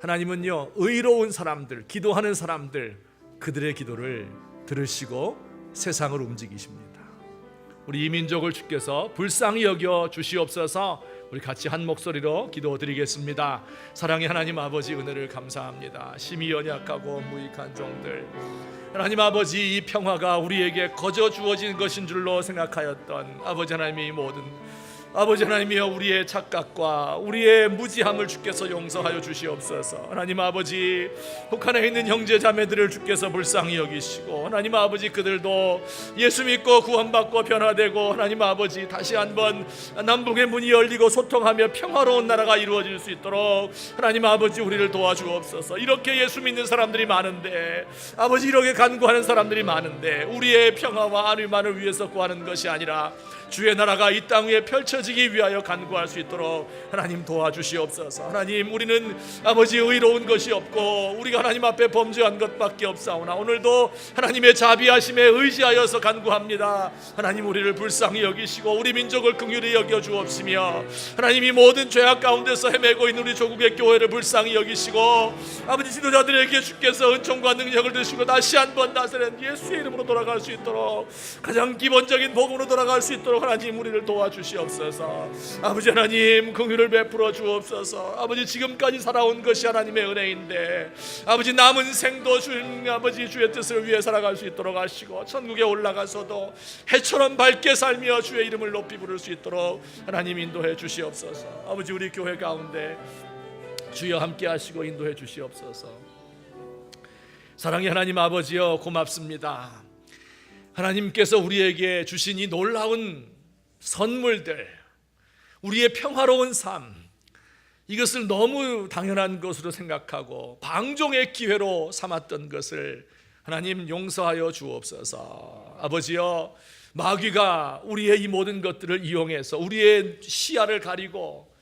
하나님은요, 의로운 사람들, 기도하는 사람들, 그들의 기도를 들으시고 세상을 움직이십니다. 우리 이 민족을 주께서 불쌍히 여겨 주시옵소서. 우리 같이 한 목소리로 기도드리겠습니다. 사랑의 하나님 아버지, 은혜를 감사합니다. 심히 연약하고 무익한 종들, 하나님 아버지, 이 평화가 우리에게 거저 주어진 것인 줄로 생각하였던 아버지 하나님이 모든 아버지 하나님이여, 우리의 착각과 우리의 무지함을 주께서 용서하여 주시옵소서. 하나님 아버지, 북한에 있는 형제 자매들을 주께서 불쌍히 여기시고 하나님 아버지, 그들도 예수 믿고 구원받고 변화되고 하나님 아버지, 다시 한번 남북의 문이 열리고 소통하며 평화로운 나라가 이루어질 수 있도록 하나님 아버지, 우리를 도와주옵소서. 이렇게 예수 믿는 사람들이 많은데 아버지, 이렇게 간구하는 사람들이 많은데 우리의 평화와 안위만을 위해서 구하는 것이 아니라 주의 나라가 이 땅 위에 펼쳐지기 위하여 간구할 수 있도록 하나님 도와주시옵소서. 하나님, 우리는 아버지 의로운 것이 없고 우리가 하나님 앞에 범죄한 것밖에 없사오나 오늘도 하나님의 자비하심에 의지하여서 간구합니다. 하나님, 우리를 불쌍히 여기시고 우리 민족을 긍휼히 여겨 주옵시며 하나님이 모든 죄악 가운데서 헤매고 있는 우리 조국의 교회를 불쌍히 여기시고 아버지, 지도자들에게 주께서 은총과 능력을 주시고 다시 한번 나사렛 예수의 이름으로 돌아갈 수 있도록, 가장 기본적인 복음으로 돌아갈 수 있도록 하나님, 우리를 도와주시옵소서. 아버지 하나님, 긍휼을 베풀어 주옵소서. 아버지, 지금까지 살아온 것이 하나님의 은혜인데 아버지, 남은 생도 주님 아버지 주의 뜻을 위해 살아갈 수 있도록 하시고 천국에 올라가서도 해처럼 밝게 살며 주의 이름을 높이 부를 수 있도록 하나님 인도해 주시옵소서. 아버지, 우리 교회 가운데 주여 함께 하시고 인도해 주시옵소서. 사랑의 하나님 아버지여, 고맙습니다. 하나님께서 우리에게 주신 이 놀라운 선물들, 우리의 평화로운 삶, 이것을 너무 당연한 것으로 생각하고 방종의 기회로 삼았던 것을 하나님 용서하여 주옵소서. 아버지여, 마귀가 우리의 이 모든 것들을 이용해서 우리의 시야를 가리고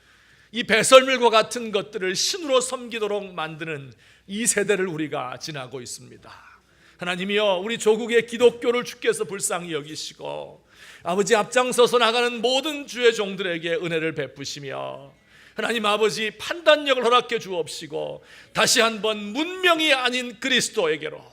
이 배설물과 같은 것들을 신으로 섬기도록 만드는 이 세대를 우리가 지나고 있습니다. 하나님이여, 우리 조국의 기독교를 주께서 불쌍히 여기시고 아버지, 앞장서서 나가는 모든 주의 종들에게 은혜를 베푸시며 하나님 아버지, 판단력을 허락해 주옵시고 다시 한번 문명이 아닌 그리스도에게로,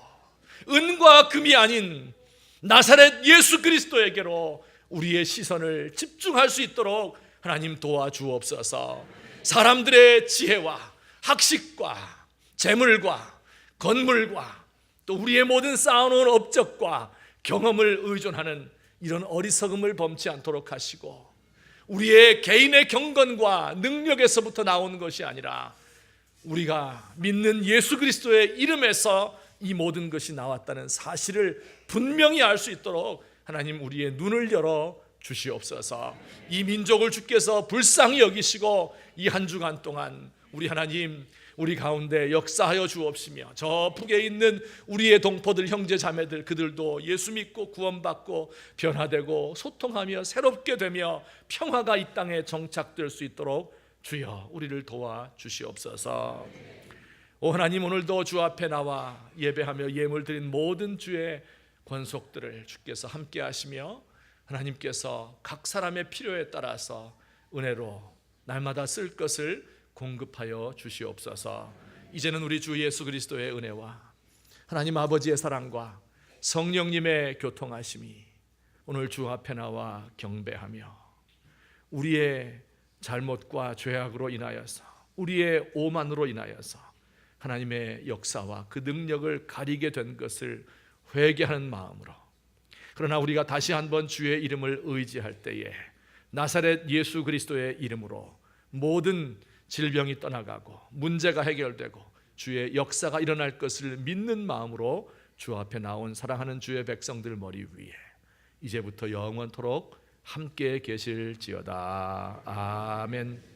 은과 금이 아닌 나사렛 예수 그리스도에게로 우리의 시선을 집중할 수 있도록 하나님 도와주옵소서. 사람들의 지혜와 학식과 재물과 건물과 또 우리의 모든 쌓아놓은 업적과 경험을 의존하는 이런 어리석음을 범치 않도록 하시고 우리의 개인의 경건과 능력에서부터 나오는 것이 아니라 우리가 믿는 예수 그리스도의 이름에서 이 모든 것이 나왔다는 사실을 분명히 알 수 있도록 하나님, 우리의 눈을 열어 주시옵소서. 이 민족을 주께서 불쌍히 여기시고 이 한 주간 동안 우리 하나님, 우리 가운데 역사하여 주옵시며 저 북에 있는 우리의 동포들, 형제 자매들, 그들도 예수 믿고 구원받고 변화되고 소통하며 새롭게 되며 평화가 이 땅에 정착될 수 있도록 주여 우리를 도와 주시옵소서. 오 하나님, 오늘도 주 앞에 나와 예배하며 예물 드린 모든 주의 권속들을 주께서 함께 하시며 하나님께서 각 사람의 필요에 따라서 은혜로 날마다 쓸 것을 공급하여 주시옵소서. 이제는 우리 주 예수 그리스도의 은혜와 하나님 아버지의 사랑과 성령님의 교통하심이 오늘 주 앞에 나와 경배하며 우리의 잘못과 죄악으로 인하여서, 우리의 오만으로 인하여서 하나님의 역사와 그 능력을 가리게 된 것을 회개하는 마음으로, 그러나 우리가 다시 한번 주의 이름을 의지할 때에 나사렛 예수 그리스도의 이름으로 모든 질병이 떠나가고 문제가 해결되고 주의 역사가 일어날 것을 믿는 마음으로 주 앞에 나온 사랑하는 주의 백성들 머리 위에 이제부터 영원토록 함께 계실지어다. 아멘.